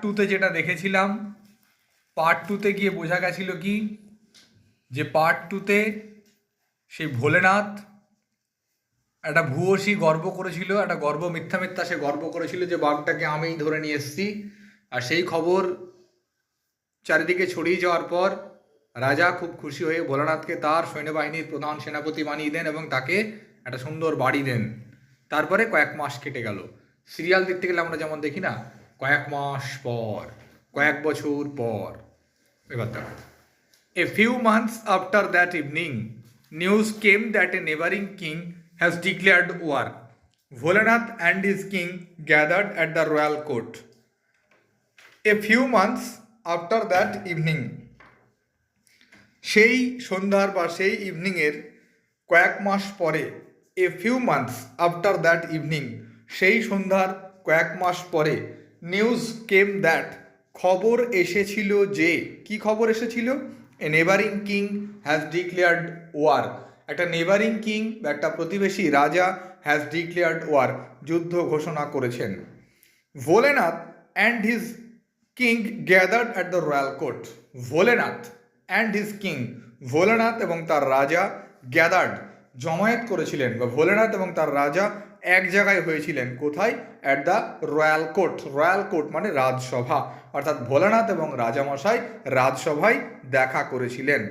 টুতে যেটা দেখেছিলাম, পার্ট টুতে গিয়ে বোঝা গেছিল কি, যে পার্ট টুতে সেই ভোলেনাথ একটা ভূয়সী গর্ব করেছিল, একটা গর্ব মিথ্যা মিথ্যা সে গর্ব করেছিল যে বাঘটাকে আমিই ধরে নিয়ে এসেছি। আর সেই খবর চারিদিকে ছড়িয়ে যাওয়ার পর রাজা খুব খুশি হয়ে ভোলানাথকে তার সৈন্যবাহিনীর প্রধান সেনাপতি বানিয়ে দেন এবং তাকে একটা সুন্দর বাড়ি দেন। তারপরে কয়েক মাস কেটে গেল। সিরিয়াল দেখতে গেলে আমরা যেমন দেখি না, কয়েক মাস পর, কয়েক বছর পর। এবার দেখো, a few months after that evening, news came that a neighboring king has declared war. Volanath and his king gathered at the royal court. A few months after that evening, সেই সন্ধ্যার বা সেই ইভিনিংয়ের কয়েক মাস পরে, a few months after that evening, সেই সন্ধ্যার কয়েক মাস পরে, নিউজ কেম দ্যাট, খবর এসেছিল যে, কি খবর এসেছিল? A neighbouring king has declared war. একটা নেবারিং কিং বা একটা প্রতিবেশী রাজা হ্যাজ ডিক্লেয়ার্ড ওয়ার, যুদ্ধ ঘোষণা করেছেন। Bholenath and his king gathered at the royal court. Bholenath and his king, Bholenath এবং তার রাজা, গ্যাদার্ড জমায়েত করেছিলেন, বা ভোলেনাথ এবং তার রাজা এক জায়গায় হয়েছিলেন। কোথায়? At the royal court. Royal court মানে রাজসভা, অর্থাৎ ভোলেনাথ এবং রাজামশাই রাজসভায় দেখা করেছিলেন।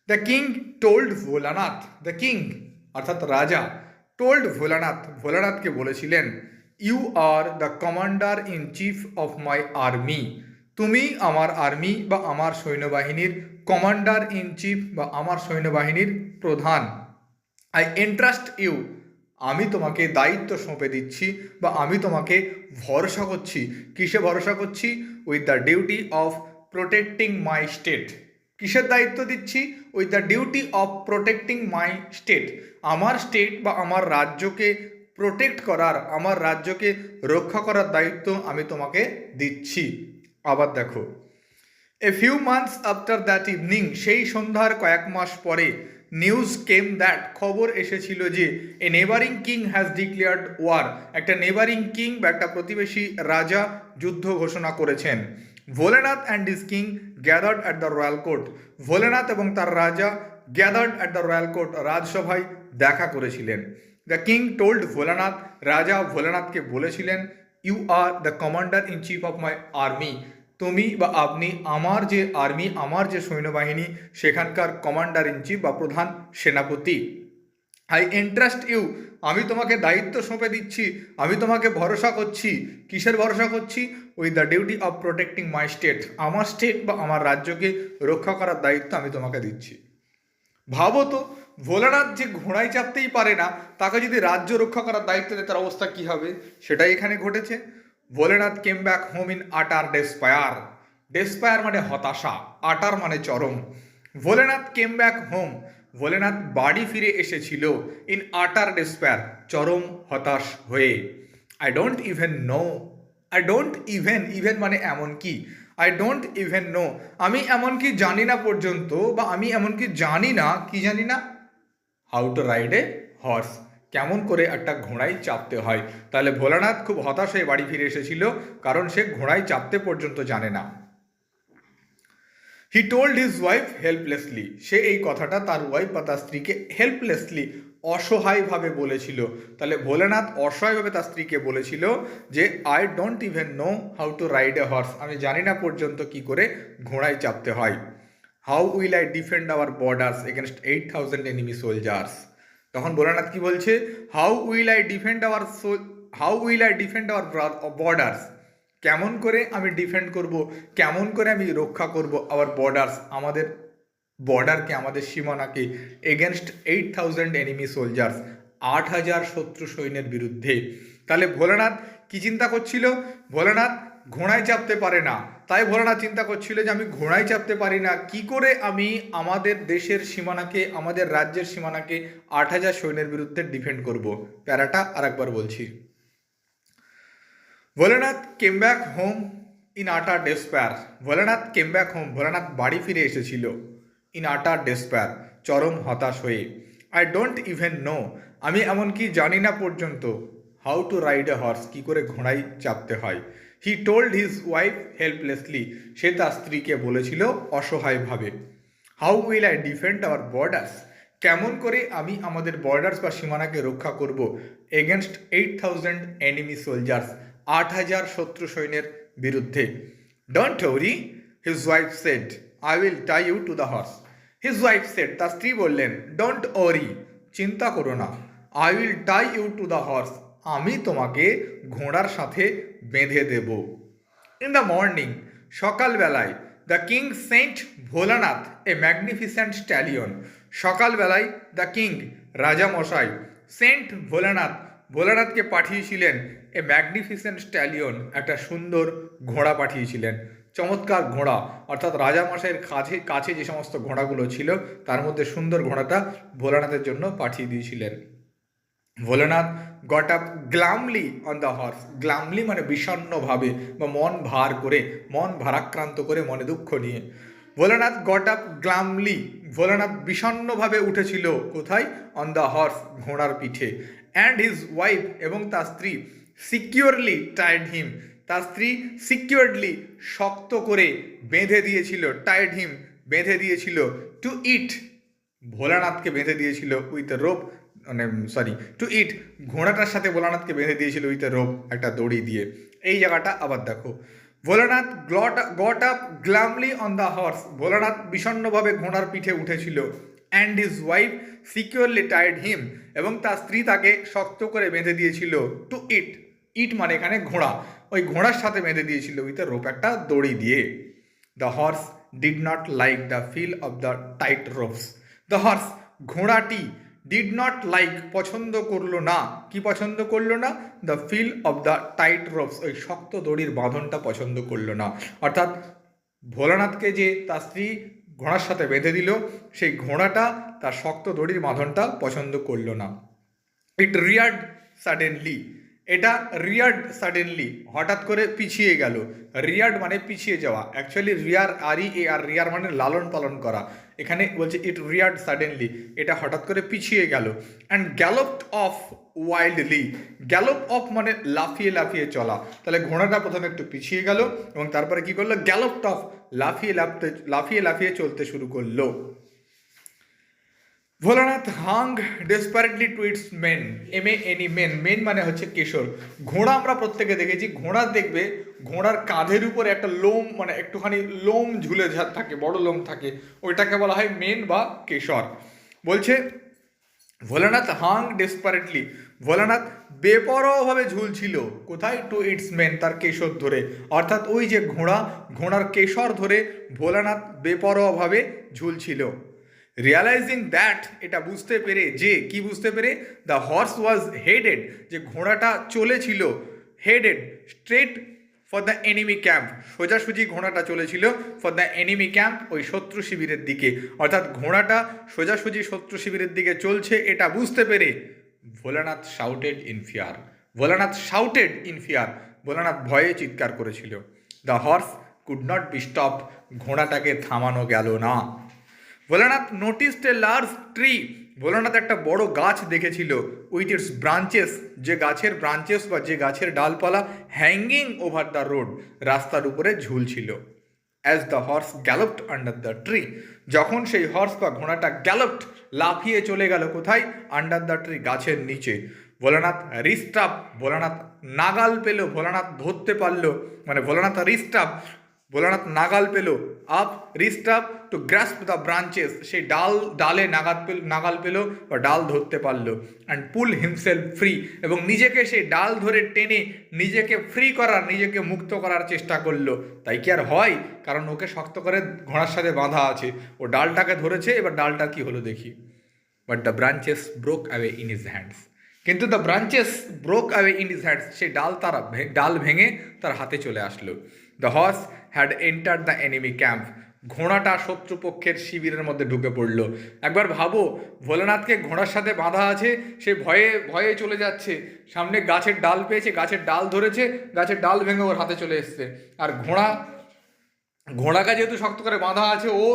The king told Bholanath, the king অর্থাৎ রাজা, টোল্ড ভোলানাথ, ভোলানাথকে বলেছিলেন, you are the commander in chief of my army. তুমি আমার আর্মি বা আমার সৈন্যবাহিনীর কমান্ডার ইন চিফ বা আমার সৈন্যবাহিনীর প্রধান। আই এন্ট্রাস্ট ইউ, আমি তোমাকে দায়িত্ব সঁপে দিচ্ছি বা আমি তোমাকে ভরসা করছি। কিসে ভরসা করছি? With the duty of protecting my state. কিসের দায়িত্ব দিচ্ছি? With the duty of protecting my state. আমার স্টেট বা আমার রাজ্যকে প্রোটেক্ট করার, আমার রাজ্যকে রক্ষা করার দায়িত্ব আমি তোমাকে দিচ্ছি। আবার দেখো, a few months after that evening, সেই সন্ধ্যার কয়েক মাস পরে, নিউজ কেম দ্যাট, খবর এসেছিল যে, a neighbouring king has declared war, একটা নেবারিং কিং বা একটা প্রতিবেশী রাজা যুদ্ধ ঘোষণা করেছেন। Bholenath and his king gathered at the royal court, Bholenath এবং তার রাজা gathered at the royal court, রাজসভায় দেখা করেছিলেন। দ্য কিং টোল্ড ভোলানাথ, রাজা ভোলানাথকে বলেছিলেন, you are the commander in chief of my army, তুমি বা আপনি আমার যে আর্মি, আমার যে সৈন্যবাহিনী, সেখানকার কমান্ডার ইন চিফ বা প্রধান সেনাপতি। আই এন্ট্রাস্ট ইউ, আমি তোমাকে দায়িত্ব সঁপে দিচ্ছি, আমি তোমাকে ভরসা করছি। কিসের ভরসা করছি? With the duty of protecting my state, আমার স্টেট বা আমার রাজ্যকে রক্ষা করার দায়িত্ব আমি তোমাকে দিচ্ছি। ভাবো তো, ভোলানাথ যে ঘোড়ায় চাপতেই পারে না, তাকে যদি রাজ্য রক্ষা করার দায়িত্ব দেয় তার অবস্থা কী হবে? সেটাই এখানে ঘটেছে। ভোলেনাথ কেম back home in utter despair. Despair মানে হতাশা, আটার মানে চরম। ভোলেনাথ কেম ব্যাক হোম, ভোলেনাথ বাড়ি ফিরে এসেছিল, ইন আটার ডেসপায়ার, চরম হতাশ হয়ে। I don't even no, I don't even, even মানে এমনকি, আই ডোন্ট ইভেন নো, আমি এমনকি জানি না পর্যন্ত, বা আমি এমনকি জানি না, কি জানি না? How to ride a horse, কেমন করে একটা ঘোড়ায় চাপতে হয়। তাহলে ভোলানাথ খুব হতাশ হয়ে বাড়ি ফিরে এসেছিল, কারণ সে ঘোড়ায় চাপতে পর্যন্ত জানে না। হি টোল্ড হিজ ওয়াইফ হেল্পলেসলি, সে এই কথাটা তার ওয়াইফ বা তার স্ত্রীকে হেল্পলেসলি, অসহায়ভাবে বলেছিল। তাহলে ভোলেনাথ অসহায়ভাবে তার স্ত্রীকে বলেছিল যে, I don't even know how to ride a horse, আমি জানি না পর্যন্ত কি করে ঘোড়ায় চাপতে হয়। How will I defend our borders against 8,000 enemy soldiers. তখন ভোলানাথ কি বলছে? How will I defend our borders, কেমন করে আমি ডিফেন্ড করব, কেমন করে আমি রক্ষা করব আওয়ার বর্ডার্স, আমাদের বর্ডারকে, আমাদের সীমানাকে, এগেনস্ট 8,000 এনিমি সোলজার্স, 8,000 শত্রু সৈন্যের বিরুদ্ধে। তাহলে ভোলানাথ কি চিন্তা করছিল? ভোলানাথ ঘোড়ায় চাপতে পারে না, তাই ভোলানাথ চিন্তা করছিল যে আমি ঘোড়ায় চাপতে পারি না, কি করে আমি আমাদের দেশের সীমানাকে, আমাদের রাজ্যের সীমানাকে 8,000 সৈন্যের বিরুদ্ধে ডিফেন্ড করব। প্যারাটা আরেকবার বলছি। Bholanath came back home in utter despair, Bholanath came back home, Bholanath বাড়ি ফিরে এসেছিল, ইন আটার ডেসপায়ার, চরম হতাশ হয়ে। আই ডোন্ট ইভেন নো, আমি এমনকি জানি না পর্যন্ত, how to ride a horse, কী করে ঘোড়ায় চাপতে হয়। He told his wife helplessly, সে তার স্ত্রীকে বলেছিল অসহায়ভাবে। How will I defend our borders, কেমন করে আমি আমাদের বর্ডার্স বা সীমানাকে রক্ষা করব এগেনস্ট 8,000 এনিমি সোলজার্স, 8,000 শত্রু সৈন্যের বিরুদ্ধে। Don't worry, his wife said, I will tie you to the horse. His wife said, তার স্ত্রী বললেন, ডোন্ট ওয়ারি, চিন্তা করো না, I will tie you to the horse, আমি তোমাকে ঘোড়ার সাথে বেঁধে দেব। ইন দ্য মর্নিং, সকালবেলায়, the king sent Bholanath a magnificent stallion, সকালবেলায় দ্য কিং রাজামশাই সেন্ট ভোলানাথ, ভোলানাথকে পাঠিয়েছিলেন এ ম্যাগনিফিসেন্ট স্ট্যালিয়ন, একটা সুন্দর ঘোড়া পাঠিয়েছিলেন, চমৎকার ঘোড়া, অর্থাৎ রাজামশাইয়ের কাছে কাছে যে সমস্ত ঘোড়াগুলো ছিল তার মধ্যে সুন্দর ঘোড়াটা ভোলানাথের জন্য পাঠিয়ে দিয়েছিলেন। Bholanath got up glumly on the horse, glumly মানে বিষণ্ণভাবে বা মন ভার করে, মন ভারাক্রান্ত করে, মনে দুঃখ নিয়ে। ভোলানাথ গট আপ গ্লামলি, ভোলানাথ বিষণ্ণভাবে উঠেছিল কোথায়? অন দ্য হর্স, ঘোড়ার পিঠে। অ্যান্ড হিজ ওয়াইফ, এবং তার স্ত্রী, সিকিউরলি টাইড হিম, তার স্ত্রী সিকিউরলি শক্ত করে বেঁধে দিয়েছিল, টাইড হিম বেঁধে দিয়েছিল, টু ইট, ভোলানাথকে বেঁধে দিয়েছিল উইথ রোপ, মানে সরি টু ইট, ঘোড়াটার সাথে ভোলানাথকে বেঁধে দিয়েছিল উইথ রোপ, একটা দড়ি দিয়ে। এই জায়গাটা আবার দেখো, Bholanath got up glumly on the horse, Bholanath বিষণ্ণভাবে ঘোড়ার পিঠে উঠেছিল। And his wife securely tied him, এবং তার স্ত্রী তাকে শক্ত করে বেঁধে দিয়েছিল, টু ইট, ইট মানে এখানে ঘোড়া, ওই ঘোড়ার সাথে বেঁধে দিয়েছিল উইথ রোপ, একটা দড়ি দিয়ে। The horse did not like the feel of the tight ropes, the horse, ঘোড়াটি, ডিড নট লাইক পছন্দ করলো না, কি পছন্দ করলো না? The feel of the tight ropes, ওই শক্ত দড়ির বাঁধনটা পছন্দ করলো না, অর্থাৎ ভোলানাথকে যে তার স্ত্রী ঘোড়ার সাথে বেঁধে দিল সেই ঘোড়াটা তার শক্ত দড়ির বাঁধনটা পছন্দ করলো না। ইট রিয়ার্ড সাডেনলি, এটা রিয়ার্ড সাডেনলি, হঠাৎ করে পিছিয়ে গেল। রিয়ার্ড মানে পিছিয়ে যাওয়া, অ্যাকচুয়ালি রিয়ার, আর রিয়ার মানে লালন পালন করা, এখানে বলছে ইট রিয়ার্ড সাডেনলি, এটা হঠাৎ করে পিছিয়ে গেল। অ্যান্ড গ্যালোপড অফ ওয়াইল্ডলি, গ্যালোপ অফ মানে লাফিয়ে লাফিয়ে চলা, তাহলে ঘোড়াটা প্রথমে একটু পিছিয়ে গেল এবং তারপরে কি করলো? গ্যালোপড অফ, লাফিয়ে লাফিয়ে চলতে শুরু করলো। Bholanath hung desperately to its mane, any mane, mane মানে হচ্ছে কেশর। ঘোড়া আমরা প্রত্যেকে দেখেছি, ঘোড়া দেখবে ঘোড়ার কাঁধের উপরে একটা লোম, মানে একটুখানি লোম ঝুলে থাকে, বড় লোম থাকে, ওইটাকে বলা হয় মেন বা কেশর। বলছে ভোলানাথ হাং ডেসপারেটলি, ভোলানাথ বেপরোয়াভাবে ঝুলছিল কোথায়? টু ইটস মেন, তার কেশর ধরে, অর্থাৎ ওই যে ঘোড়া, ঘোড়ার কেশর ধরে ভোলানাথ বেপরোয়াভাবে ঝুলছিল। রিয়ালাইজিং দ্যাট, এটা বুঝতে পেরে, যে কি বুঝতে পেরে? দ্য হর্স ওয়াজ হেডেড, যে ঘোড়াটা চলেছিল, headed straight for the enemy camp, সোজাসুজি ঘোড়াটা চলেছিল ফর দ্য এনিমি ক্যাম্প, ওই শত্রু শিবিরের দিকে, অর্থাৎ ঘোড়াটা সোজাসুজি শত্রু শিবিরের দিকে চলছে, এটা বুঝতে পেরে Bholanath shouted in fear, Bholanath shouted in fear, Bholanath ভয়ে চিৎকার করেছিল। The horse could not be stopped, ঘোড়াটাকে থামানো গেল না। Bholanath noticed a large tree, Bholanath একটা বড় গাছ দেখেছিল, উইথ ইটস ব্রাঞ্চেস, যে গাছের ব্রাঞ্চেস বা যে গাছের ডালপালা, হ্যাঙ্গিং ওভার দ্য রোড, রাস্তার উপরে ঝুলছিল। As the horse galloped under the tree, যখন সেই হর্স বা ঘোড়াটা গ্যালপড, লাফিয়ে চলে গেল কোথায়? আন্ডার দ্য ট্রি, গাছের নিচে। ভোলানাথ রিস্ট আপ, ভোলানাথ নাগাল পেল, ভোলানাথ ধরতে পারলো, মানে ভোলানাথ রিস্ট আপ, ভোলানাথ নাগাল পেল, up wrist up to grasp the branches, সেই ডালে নাগাল পেল বা ডাল ধরতে পারলো। অ্যান্ড পুল হিমসেলফ ফ্রি, এবং নিজেকে সেই ডাল ধরে টেনে নিজেকে ফ্রি করার, নিজেকে মুক্ত করার চেষ্টা করলো। তাই কি আর হয়? কারণ ওকে শক্ত করে ঘোড়ার সাথে বাঁধা আছে, ও ডালটাকে ধরেছে, এবার ডালটা কি হলো দেখি। But the branches broke away in his hands, কিন্তু the branches broke away in his hands, সেই ডাল ভেঙে তার হাতে চলে আসলো। The horse had enter the enemy camp, ঘোড়াটা শত্রুপক্ষের শিবিরের মধ্যে ঢুকে পড়ল। একবার ভাবো, ভোলানাথকে ঘোড়ার সাথে বাঁধা আছে, সে ভয়ে ভয়ে চলে যাচ্ছে, সামনে গাছের ডাল পেয়েছে, গাছের ডাল ধরেছে, গাছের ডাল ভেঙে ওর হাতে চলে এসছে, আর ঘোড়াকে যেহেতু শক্ত করে বাঁধা আছে, ও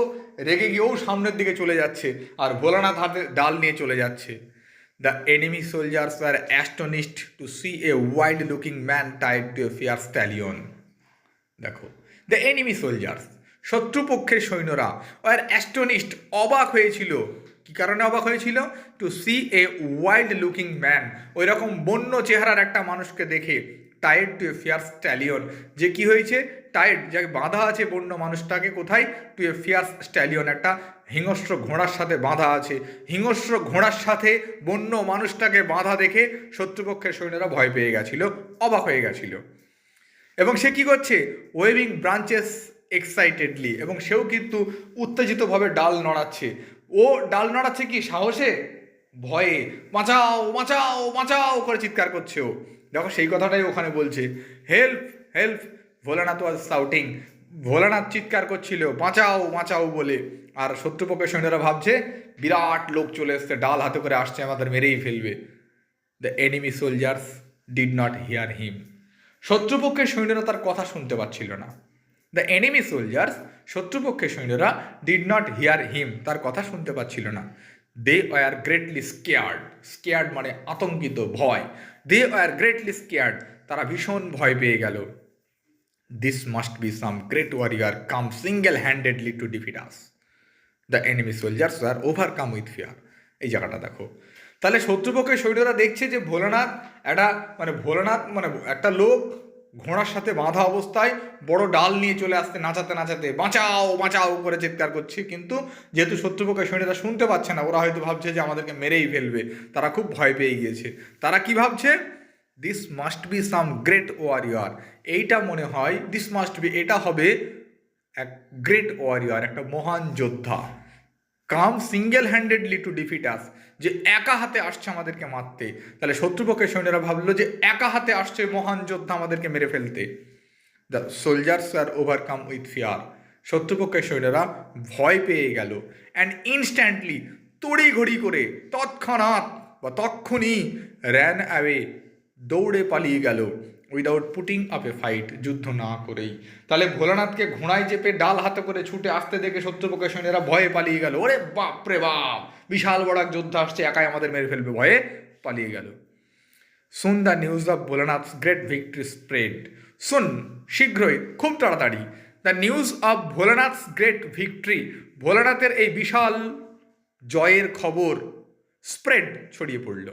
রেগে গিয়েও সামনের দিকে চলে যাচ্ছে, আর ভোলানাথ হাতে ডাল নিয়ে চলে যাচ্ছে। The enemy soldiers were astonished to see a wild-looking man tied to a fierce stallion. দেখো, দ্য এনিমি সোলজার্স, শত্রুপক্ষের সৈন্যরা আর অ্যাস্টনিশড, অবাক হয়েছিল। কি কারণে অবাক হয়েছিল? To see a wild looking man, ওই রকম বন্য চেহারার একটা মানুষকে দেখে, tied to a fierce stallion, যে কি হয়েছে, টাইড, যাকে বাঁধা আছে বন্য মানুষটাকে, কোথায়? টু এ ফিয়ার্স স্ট্যালিয়ন, একটা হিংস্র ঘোড়ার সাথে বাঁধা আছে। হিংস্র ঘোড়ার সাথে বন্য মানুষটাকে বাঁধা দেখে শত্রুপক্ষের সৈন্যরা ভয় পেয়ে গেছিল, অবাক হয়ে গেছিল। এবং সে কি করছে? ওয়েভিং ব্রাঞ্চেস এক্সাইটেডলি, এবং সেও কিন্তু উত্তেজিতভাবে ডাল নড়াচ্ছে। ও ডাল নড়াচ্ছে কি সাহসে? ভয়ে, বাঁচাও বাঁচাও বাঁচাও করে চিৎকার করছে ও। দেখো, সেই কথাটাই ওখানে বলছে, হেল্প হেল্প, ভোলানাথ ওয়াজ শাউটিং, ভোলানাথ চিৎকার করছিল বাঁচাও বাঁচাও বলে। আর শত্রুপক্ষের সৈন্যরা ভাবছে বিরাট লোক চলে এসছে, ডাল হাতে করে আসছে, আমাদের মেরেই ফেলবে। The enemy soldiers did not hear him, শত্রুপক্ষের সৈন্যরা তার কথা শুনতে পাচ্ছিল না। দ্য এনিমি সোলজার্স, শত্রুপক্ষের সৈন্যরা ডিড নট হিয়ার হিম, তার কথা শুনতে পাচ্ছিল না। They were greatly scared, scared মানে আতঙ্কিত, ভয়। দে ওয়ার গ্রেটলি স্কেয়ার্ড, তারা ভীষণ ভয় পেয়ে গেল। This must be some great warrior come single handedly to defeat us. The enemy soldiers are overcome with fear. এই জায়গাটা দেখো, তাহলে শত্রুপক্ষের সৈন্যরা দেখছে যে ভোলানাথ একটা লোক ঘোড়ার সাথে বাঁধা অবস্থায় বড় ডাল নিয়ে চলে আসতে, নাচাতে নাচাতে বাঁচাও বাঁচাও করে চিৎকার করছে। কিন্তু যেহেতু শত্রুপক্ষের সৈন্যরা শুনতে পাচ্ছে না, ওরা হয়তো ভাবছে যে আমাদেরকে মেরেই ফেলবে, তারা খুব ভয় পেয়ে গিয়েছে। তারা কি ভাবছে? This must be some great warrior, এইটা মনে হয়, দিস মাস্ট বি, এটা হবে এক গ্রেট ওয়ারিয়ার, একটা মহান যোদ্ধা, কাম সিঙ্গেল হ্যান্ডেডলি টু ডিফিট আস, যে একা হাতে আসছে আমাদেরকে মারতে। তাহলে শত্রুপক্ষের সৈন্যরা ভাবলো যে একা হাতে আসছে মহান যোদ্ধা আমাদেরকে মেরে ফেলতে। The soldiers are overcome with fear, শত্রুপক্ষের সৈন্যরা ভয় পেয়ে গেল। অ্যান্ড ইনস্ট্যান্টলি, তড়িঘড়ি করে, তৎক্ষণাৎ বা তক্ষুনি, র্যান অ্যাওয়ে, দৌড়ে পালিয়ে গেল। উইদাউট পুটিং আপ এ ফাইট, যুদ্ধ না করেই। তাহলে ভোলানাথকে ঘোড়ায় চেপে ডাল হাতে করে ছুটে আসতে দেখে শত্রুপক্ষের সৈন্যরা ভয়ে পালিয়ে গেল। ওরে বাপ রে বাপ, বিশাল বড় এক যোদ্ধা আসছে, একাই আমাদের মেরে ফেলবে, ভয়ে পালিয়ে গেল। Soon the news of Bholanath's great victory spread, soon, শীঘ্রই, খুব তাড়াতাড়ি, the news of Bholanath's great victory, ভোলানাথের এই বিশাল জয়ের খবর স্প্রেড, ছড়িয়ে পড়ল।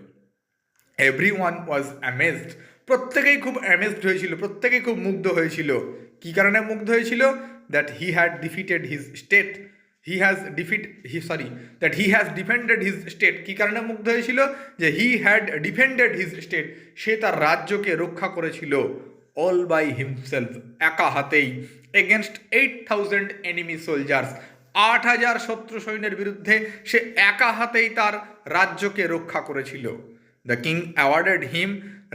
এভরি ওয়ান ওয়াজ অ্যামেজড, প্রত্যেকেই খুব অ্যামেজড হয়েছিল, প্রত্যেকেই খুব মুগ্ধ হয়েছিল। কী কারণে মুগ্ধ হয়েছিল? That he had defeated his state, that he has defended his state. কী কারণে মুগ্ধ হয়েছিল? যে he had defended his state, সে তার রাজ্যকে রক্ষা করেছিল, অল বাই হিমসেলফ, একা হাতেই, এগেনস্ট 8,000 এনিমি সোলজার্স, 8,000 শত্রু সৈন্যের বিরুদ্ধে সে একা হাতেই তার রাজ্যকে রক্ষা করেছিল। দ্য কিং অ্যাওয়ার্ডেড হিম,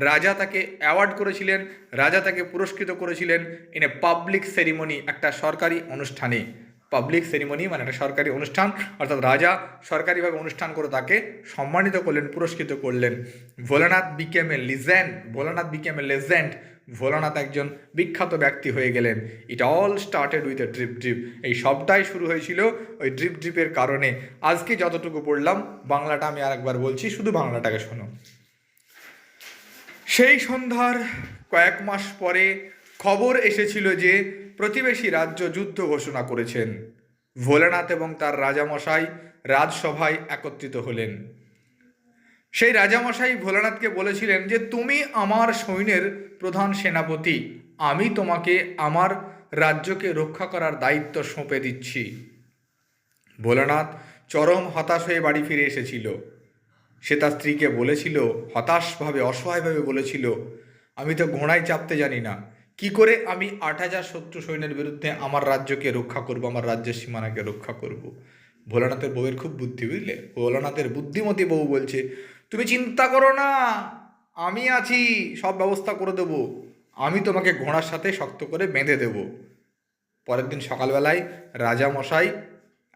রাজা তাকে অ্যাওয়ার্ড করেছিলেন, রাজা তাকে পুরস্কৃত করেছিলেন ইন এ পাবলিক সেরিমনি, একটা সরকারি অনুষ্ঠানে। পাবলিক সেরিমনি মানে একটা সরকারি অনুষ্ঠান, অর্থাৎ রাজা সরকারিভাবে অনুষ্ঠান করে তাকে সম্মানিত করলেন, পুরস্কৃত করলেন। ভোলানাথ বিকেম এ লিজেন্ড, ভোলানাথ বিকেম এ লেজেন্ড, ভোলানাথ একজন বিখ্যাত ব্যক্তি হয়ে গেলেন। It all started with a drip drip, এই সবটাই শুরু হয়েছিল ওই ড্রিপ ড্রিপের কারণে। আজকে যতটুকু পড়লাম, বাংলাটা আমি আরেকবার বলছি, শুধু বাংলাটাকে শোনো। সেই সন্ধ্যার কয়েক মাস পরে খবর এসেছিল যে প্রতিবেশী রাজ্য যুদ্ধ ঘোষণা করেছেন। ভোলানাথ এবং তার রাজামশাই রাজসভায় একত্রিত হলেন। সেই রাজামশাই ভোলানাথকে বলেছিলেন যে তুমি আমার সৈন্যের প্রধান সেনাপতি, আমি তোমাকে আমার রাজ্যকে রক্ষা করার দায়িত্ব সঁপে দিচ্ছি। ভোলানাথ চরম হতাশ হয়ে বাড়ি ফিরে এসেছিল। সে তার স্ত্রীকে বলেছিল, হতাশভাবে, অসহায়ভাবে বলেছিল, আমি তো ঘোড়ায় চাপতে জানি না, কি করে আমি 8,000 শত্রু সৈন্যের বিরুদ্ধে আমার রাজ্যকে রক্ষা করব, আমার রাজ্যের সীমানাকে রক্ষা করব। ভোলানাথের বউয়ের খুব বুদ্ধি, বুঝলে? ভোলানাথের বুদ্ধিমতী বউ বলছে, তুমি চিন্তা করো না, আমি আছি, সব ব্যবস্থা করে দেবো, আমি তোমাকে ঘোড়ার সাথে শক্ত করে বেঁধে দেব। পরের দিন সকালবেলায় রাজামশাই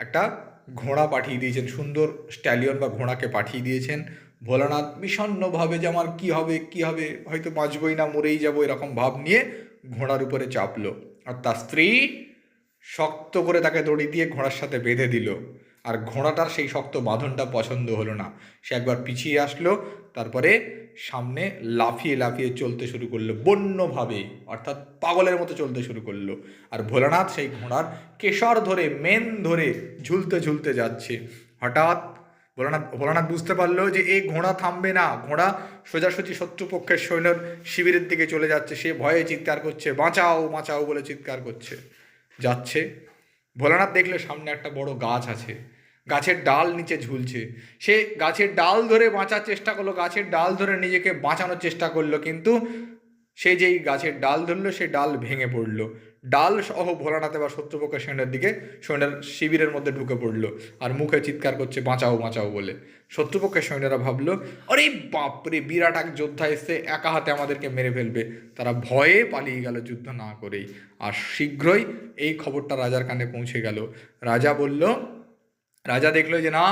একটা ঘোড়া পাঠিয়ে দিয়েছেন, সুন্দর স্ট্যালিয়ন বা ঘোড়াকে পাঠিয়ে দিয়েছেন। ভোলানাথ বিষণ্ণভাবে যে আমার কী হবে কী হবে, হয়তো বাঁচবই না, মরেই যাবো, এরকম ভাব নিয়ে ঘোড়ার উপরে চাপলো। আর তার স্ত্রী শক্ত করে তাকে দড়ি দিয়ে ঘোড়ার সাথে বেঁধে দিল। আর ঘোড়াটার সেই শক্ত বাঁধনটা পছন্দ হলো না, সে একবার পিছিয়ে আসলো, তারপরে সামনে লাফিয়ে লাফিয়ে চলতে শুরু করলো বন্যভাবে, অর্থাৎ পাগলের মতো চলতে শুরু করলো। আর ভোলানাথ সেই ঘোড়ার কেশর ধরে, মেন ধরে ঝুলতে ঝুলতে যাচ্ছে। হঠাৎ ভোলানাথ বুঝতে পারলো যে এই ঘোড়া থামবে না, ঘোড়া সোজাসুজি শত্রুপক্ষের সৈন্যর শিবিরের দিকে চলে যাচ্ছে। সে ভয়ে চিৎকার করছে, বাঁচাও বাঁচাও বলে চিৎকার করছে, যাচ্ছে। ভোলানাথ দেখলে সামনে একটা বড় গাছ আছে, গাছের ডাল নিচে ঝুলছে। সে গাছের ডাল ধরে বাঁচার চেষ্টা করলো, গাছের ডাল ধরে নিজেকে বাঁচানোর চেষ্টা করলো, কিন্তু সে যেই গাছের ডাল ধরলো সে ডাল ভেঙে পড়লো। ডাল সহ ভোলানাথ এবার শত্রুপক্ষের সৈন্যের শিবিরের মধ্যে ঢুকে পড়লো আর মুখে চিৎকার করছে বাঁচাও বাঁচাও বলে। শত্রুপক্ষের সৈন্যরা ভাবলো, আরে বাপরে, বিরাট এক যোদ্ধা এসে একা হাতে আমাদেরকে মেরে ফেলবে। তারা ভয়ে পালিয়ে গেল যুদ্ধ না করেই। আর শীঘ্রই এই খবরটা রাজার কানে পৌঁছে গেল। রাজা দেখলো যে না,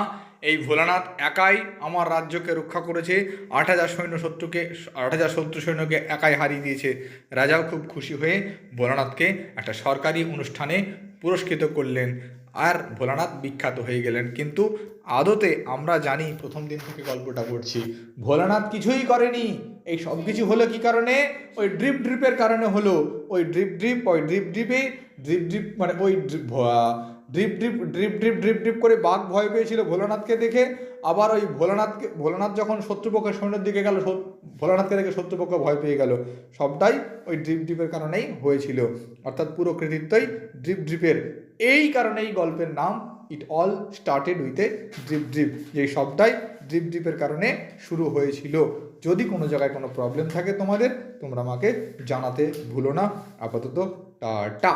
এই ভোলানাথ একাই আমার রাজ্যকে রক্ষা করেছে, 8,000 শত্রু সৈন্যকে একাই হারিয়ে দিয়েছে। রাজাও খুব খুশি হয়ে ভোলানাথকে একটা সরকারি অনুষ্ঠানে পুরস্কৃত করলেন, আর ভোলানাথ বিখ্যাত হয়ে গেলেন। কিন্তু আদতে আমরা জানি, প্রথম দিন থেকে গল্পটা পড়ছি, ভোলানাথ কিছুই করেনি। এই সব কিছু হলো কি কারণে? ওই ড্রিপের কারণে হলো। ওই ড্রিপ মানে ওই ড্রিপ করে বাঘ ভয় পেয়েছিল ভোলানাথকে দেখে। আবার ওই ভোলানাথ যখন শত্রুপক্ষের সৈন্যের দিকে গেল, ভোলানাথকে দেখে শত্রুপক্ষ ভয় পেয়ে গেল। সবটাই ওই ড্রিপের কারণেই হয়েছিল, অর্থাৎ পুরো কৃতিত্বই ড্রিপের। এই কারণেই গল্পের নাম it all started with a drip, যেই সবটাই ড্রিপের কারণে শুরু হয়েছিল। যদি কোনো জায়গায় কোনো প্রবলেম থাকে তোমরা আমাকে জানাতে ভুলো না। আপাতত টাটা।